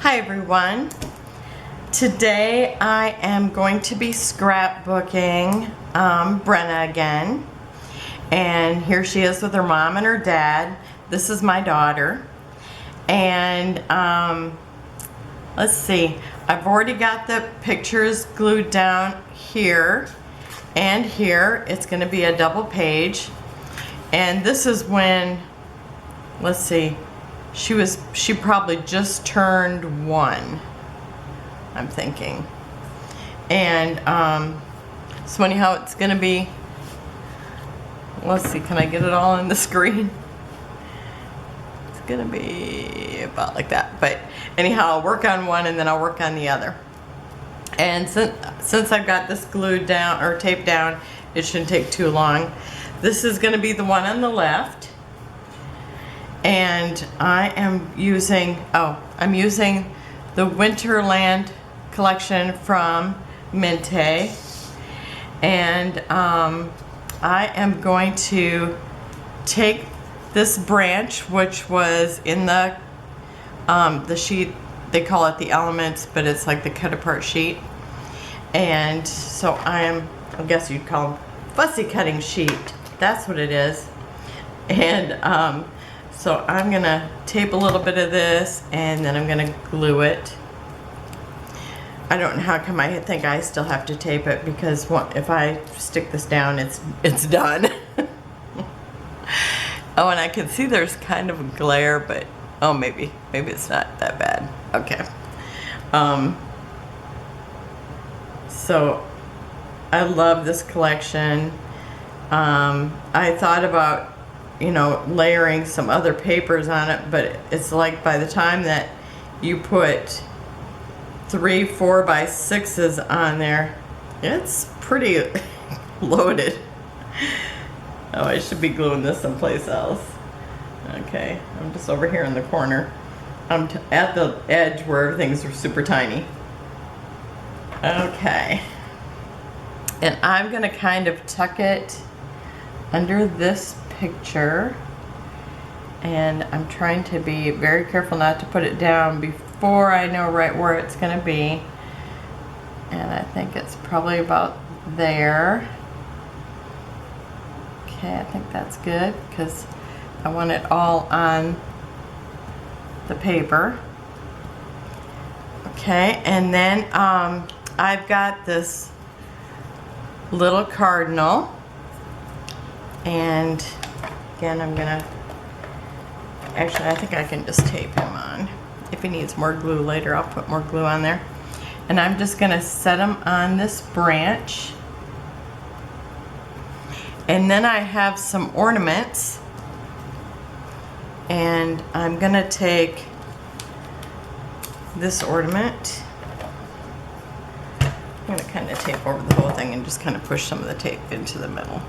Hi everyone. Today I am going to be scrapbooking Brenna again. And here she is with her mom and her dad. This is my daughter. And let's see. I've already got the pictures glued down here and here. It's going to be a double page. And this is when, let's see, she probably just turned 1, I'm thinking. And so anyhow, it's gonna be, let's see, can I get it all on the screen? It's gonna be about like that. But anyhow, I'll work on one and then I'll work on the other. And since I've got this glued down or taped down, it shouldn't take too long. This is gonna be the one on the left. And I am using, I'm using the Winterland collection from Mintay. And I am going to take this branch, which was in the sheet, they call it the elements, but it's like the cut apart sheet. And so I guess you'd call them fussy cutting sheet. That's what it is. And so I'm gonna tape a little bit of this and then I'm gonna glue it. I don't know how come I think I still have to tape it, because if I stick this down, it's done. Oh, and I can see there's kind of a glare, but oh, maybe it's not that bad. Okay. So I love this collection. I thought about, layering some other papers on it, but it's like by the time that you put 3 4x6s on there, it's pretty loaded. Oh, I should be gluing this someplace else. Okay, I'm just over here in the corner. I'm at the edge where everything's super tiny. Okay, and I'm gonna kind of tuck it under this picture, and I'm trying to be very careful not to put it down before I know right where it's going to be. And I think it's probably about there. Okay, I think that's good because I want it all on the paper. Okay, and then I've got this little cardinal, and again, actually I think I can just tape him on. If he needs more glue later, I'll put more glue on there. And I'm just gonna set him on this branch. And then I have some ornaments. And I'm gonna take this ornament. I'm gonna kind of tape over the whole thing and just kind of push some of the tape into the middle.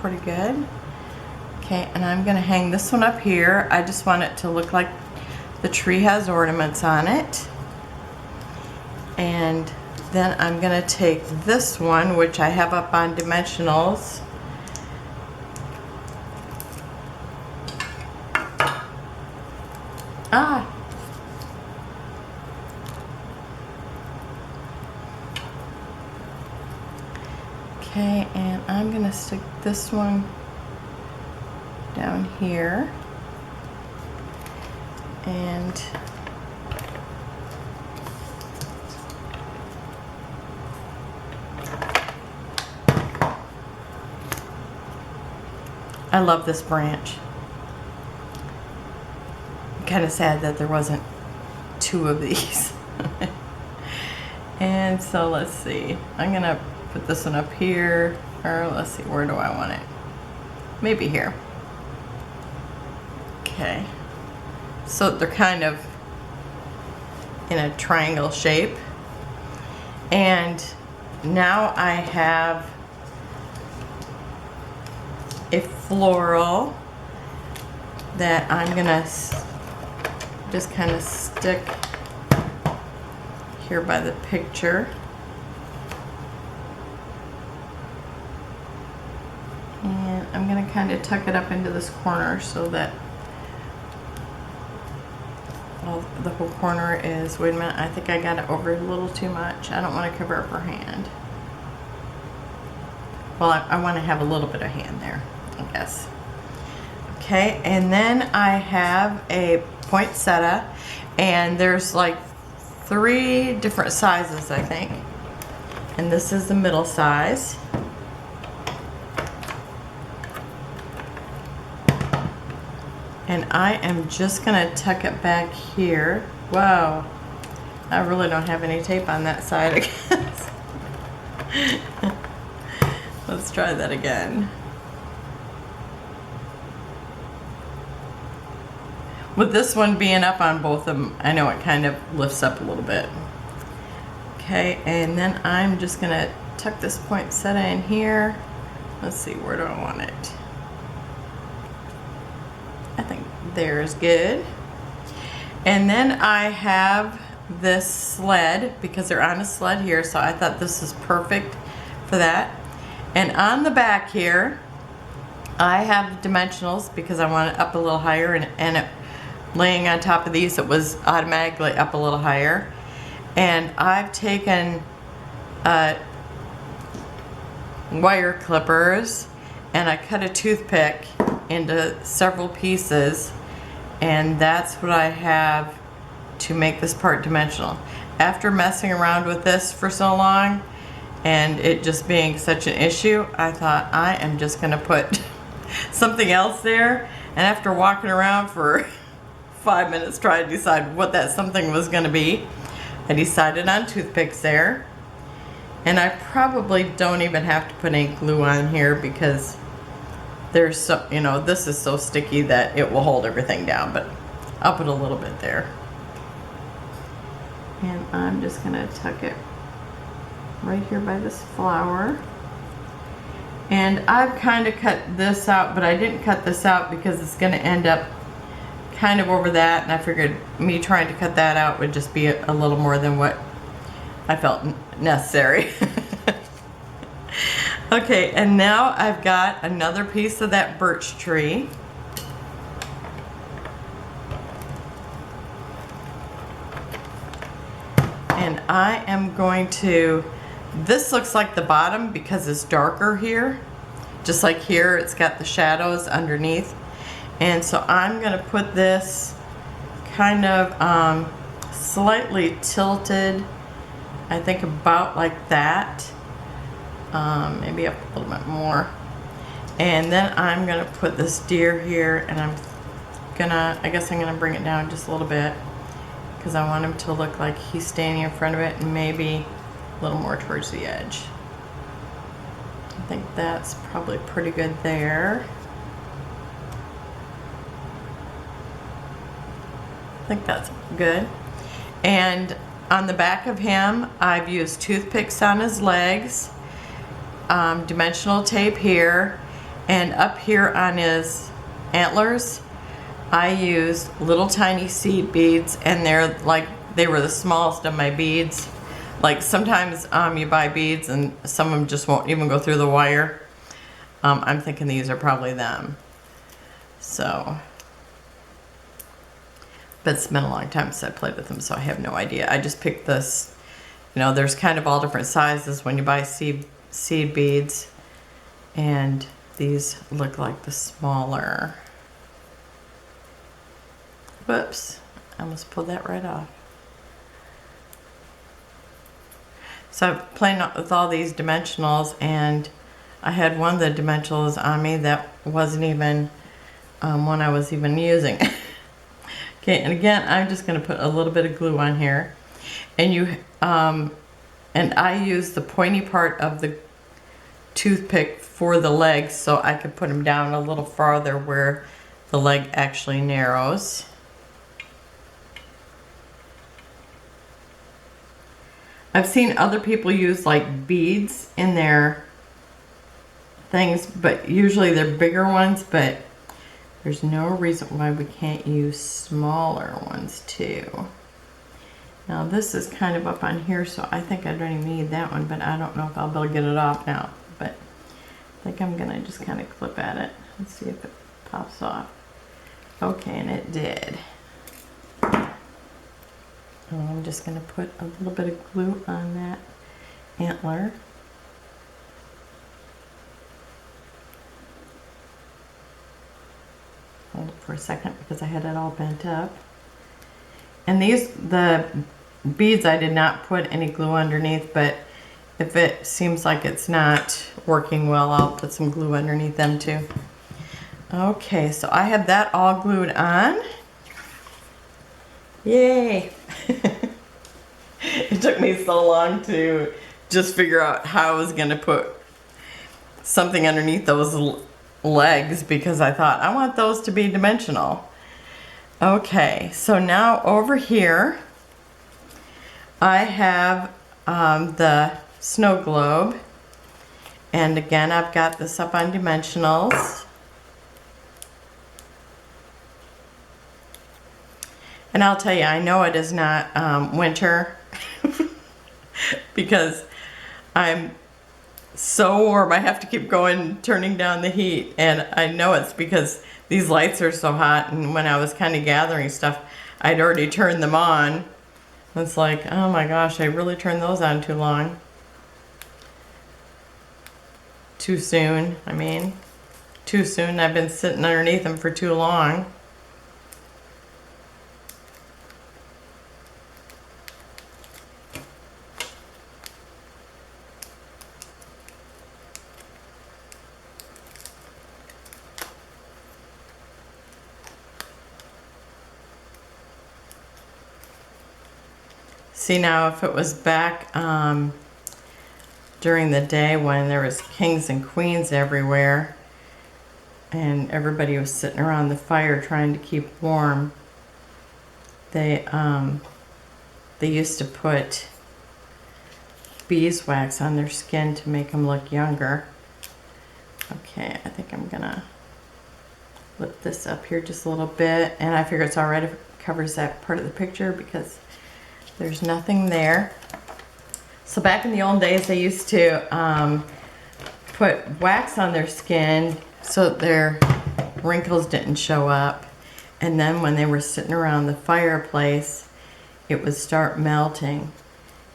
Pretty good. Okay, and I'm gonna hang this one up here. I just want it to look like the tree has ornaments on it. And then I'm gonna take this one, which I have up on dimensionals. Okay, and I'm gonna stick this one down here, and I love this branch. I'm kind of sad that there wasn't 2 of these. And so let's see, I'm gonna put this one up here, or let's see, where do I want it? Maybe here. Okay, so they're kind of in a triangle shape. And now I have a floral that I'm gonna just kind of stick here by the picture. And I'm going to kind of tuck it up into this corner so that the whole corner is, wait a minute, I think I got it over a little too much. I don't want to cover up her hand. Well, I want to have a little bit of hand there, I guess. Okay, and then I have a poinsettia, and there's like 3 different sizes, I think. And this is the middle size. And I am just going to tuck it back here. Whoa, I really don't have any tape on that side, I guess. Let's try that again. With this one being up on both of them, I know it kind of lifts up a little bit. Okay, and then I'm just going to tuck this poinsettia in here. Let's see, where do I want it? I think there's good. And then I have this sled, because they're on a sled here, so I thought this is perfect for that. And on the back here, I have dimensionals because I want it up a little higher, and it, laying on top of these, it was automatically up a little higher. And I've taken wire clippers and I cut a toothpick into several pieces, and that's what I have to make this part dimensional. After messing around with this for so long and it just being such an issue, I thought I am just gonna put something else there, and after walking around for 5 minutes trying to decide what that something was gonna be, I decided on toothpicks there. And I probably don't even have to put any glue on here because there's so, you know, this is so sticky that it will hold everything down, but I'll put a little bit there. And I'm just gonna tuck it right here by this flower. And I've kind of cut this out, but I didn't cut this out because it's gonna end up kind of over that, and I figured me trying to cut that out would just be a little more than what I felt necessary. Okay, and now I've got another piece of that birch tree. And I am going to, this looks like the bottom because it's darker here. Just like here, it's got the shadows underneath. And so I'm gonna put this kind of slightly tilted, I think about like that. Maybe up a little bit more. And then I'm gonna put this deer here, and I guess I'm gonna bring it down just a little bit because I want him to look like he's standing in front of it and maybe a little more towards the edge. I think that's probably pretty good there. I think that's good. And on the back of him, I've used toothpicks on his legs, dimensional tape here, and up here on his antlers, I used little tiny seed beads, and they were the smallest of my beads. Like sometimes you buy beads and some of them just won't even go through the wire. I'm thinking these are probably them. So, but it's been a long time since I played with them, so I have no idea. I just picked this. You know, there's kind of all different sizes when you buy seed beads, and these look like the smaller. Whoops, I almost pulled that right off. So I've played with all these dimensionals, and I had one of the dimensionals on me that wasn't even one I was even using. Okay, and again, I'm just going to put a little bit of glue on here, and I use the pointy part of the toothpick for the legs so I could put them down a little farther where the leg actually narrows. I've seen other people use like beads in their things, but usually they're bigger ones, but there's no reason why we can't use smaller ones too. Now this is kind of up on here, so I think I don't even need that one, but I don't know if I'll be able to get it off now. But I think I'm gonna just kind of clip at it and see if it pops off. Okay, and it did. And I'm just gonna put a little bit of glue on that antler. Hold it for a second because I had it all bent up. And the beads, I did not put any glue underneath, but if it seems like it's not working well, I'll put some glue underneath them too. Okay, so I have that all glued on. Yay! It took me so long to just figure out how I was gonna put something underneath those legs because I thought I want those to be dimensional. Okay, so now over here I have the snow globe, and again I've got this up on dimensionals, and I'll tell you, I know it is not winter because I'm so warm. I have to keep going, turning down the heat, and I know it's because these lights are so hot, and when I was kind of gathering stuff, I'd already turned them on. It's like, oh my gosh, I really turned those on too long. Too soon, I mean. Too soon. I've been sitting underneath them for too long. See, now if it was back during the day when there was kings and queens everywhere and everybody was sitting around the fire trying to keep warm, they used to put beeswax on their skin to make them look younger. Okay, I think I'm gonna lift this up here just a little bit, and I figure it's all right if it covers that part of the picture because there's nothing there. So back in the old days, they used to put wax on their skin so that their wrinkles didn't show up. And then when they were sitting around the fireplace, it would start melting.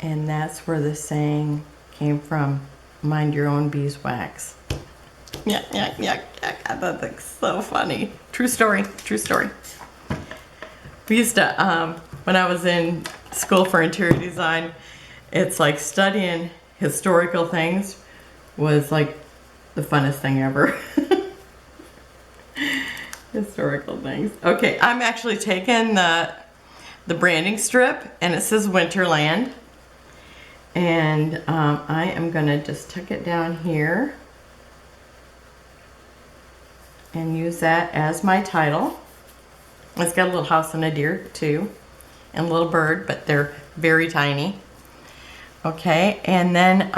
And that's where the saying came from, mind your own beeswax. Yeah, yeah, yeah, yeah. I thought that's so funny. True story, true story. We used to, when I was in school for interior design, it's like studying historical things was like the funnest thing ever. Historical things. Okay, I'm actually taking the branding strip, and it says Winterland, and I am gonna just tuck it down here and use that as my title. It's got a little house and a deer too, and a little bird, but they're very tiny. Okay, and then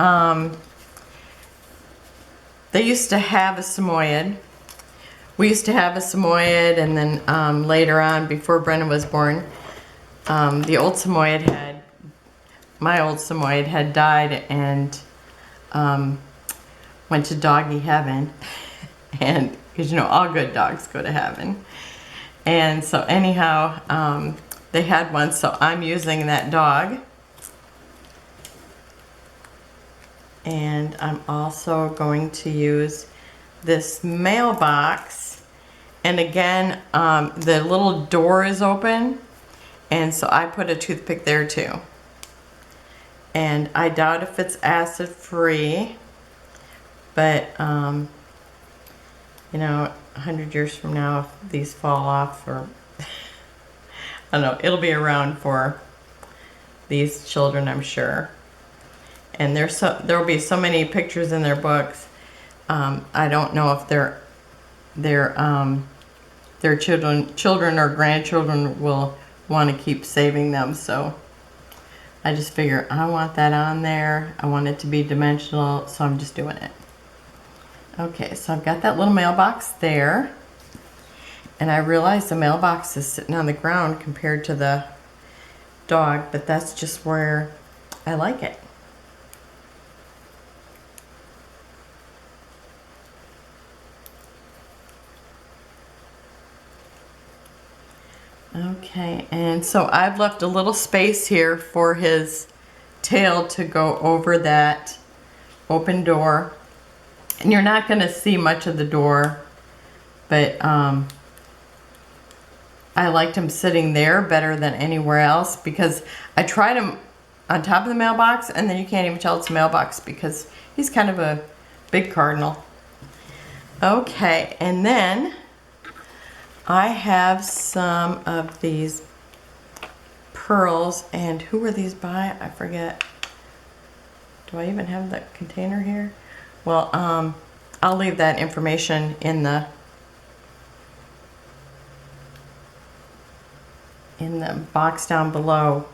they used to have a Samoyed. We used to have a Samoyed, and then later on, before Brenna was born, the old Samoyed had, my old Samoyed had died and went to doggy heaven. And, because you know, all good dogs go to heaven. And so anyhow, they had one, so I'm using that dog. And I'm also going to use this mailbox. And again, the little door is open, and so I put a toothpick there too. And I doubt if it's acid free, but you know, 100 years from now, if these fall off, or I don't know, it'll be around for these children, I'm sure. And there'll be so many pictures in their books. I don't know if their children or grandchildren will want to keep saving them. So I just figure I want that on there. I want it to be dimensional, so I'm just doing it. Okay, so I've got that little mailbox there, and I realize the mailbox is sitting on the ground compared to the dog, but that's just where I like it. Okay, and so I've left a little space here for his tail to go over that open door. And you're not going to see much of the door, but I liked him sitting there better than anywhere else because I tried him on top of the mailbox and then you can't even tell it's a mailbox because he's kind of a big cardinal. Okay, and then I have some of these pearls, and who were these by? I forget. Do I even have the container here? Well, I'll leave that information in the box down below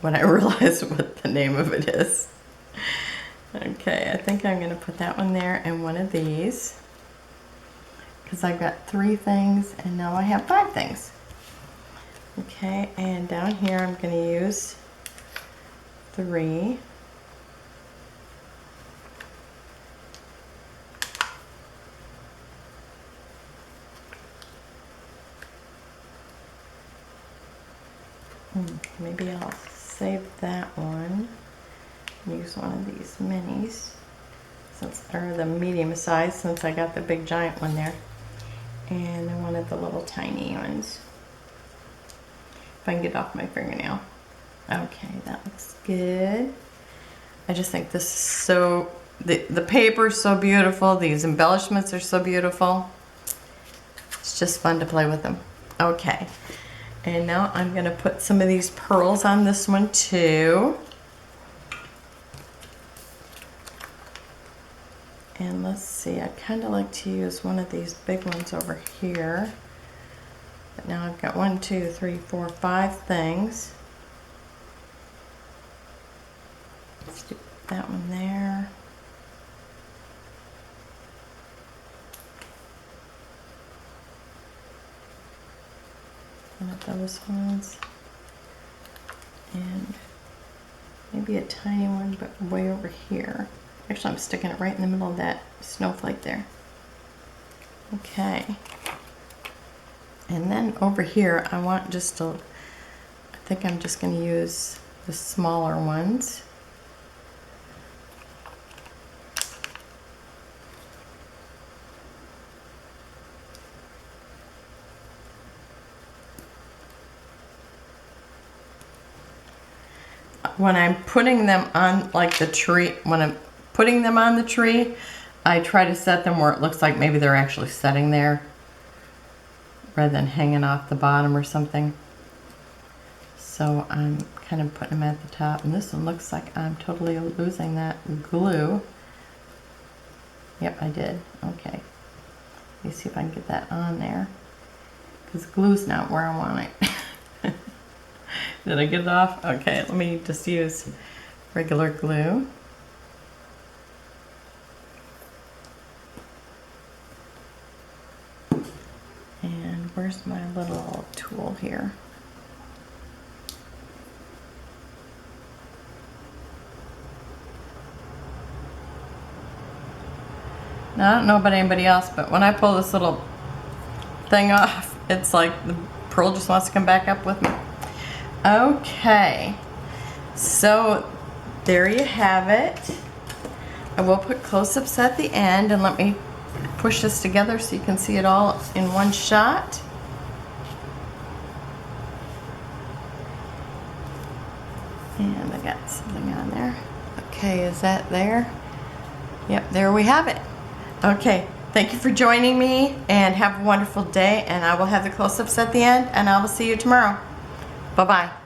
when I realize what the name of it is. Okay, I think I'm going to put that one there and one of these. Because I've got 3 things and now I have 5 things. Okay, and down here I'm going to use 3. Maybe I'll save that one and use one of these minis, or the medium size, since I got the big giant one there. And then one of the little tiny ones. If I can get off my fingernail. Okay, that looks good. I just think this is so, the paper is so beautiful. These embellishments are so beautiful. It's just fun to play with them. Okay, and now I'm going to put some of these pearls on this one too. And let's see, I kind of like to use one of these big ones over here. But now I've got 1, 2, 3, 4, 5 things. Let's do that one there. One of those ones. And maybe a tiny one, but way over here. Actually, I'm sticking it right in the middle of that snowflake there. Okay. And then over here, I want just a, I think I'm just going to use the smaller ones. When I'm putting them on like the tree, when I'm putting them on the tree, I try to set them where it looks like maybe they're actually sitting there rather than hanging off the bottom or something. So I'm kind of putting them at the top, and this one looks like I'm totally losing that glue. Yep, I did. Okay. Let me see if I can get that on there, because glue's not where I want it. Did I get it off? Okay, let me just use regular glue. And where's my little tool here? Now, I don't know about anybody else, but when I pull this little thing off, it's like the pearl just wants to come back up with me. Okay, so there you have it. I will put close-ups at the end, and let me push this together so you can see it all in one shot. And I got something on there. Okay, is that there? Yep, there we have it. Okay, thank you for joining me, and have a wonderful day, and I will have the close-ups at the end, and I will see you tomorrow. Bye-bye.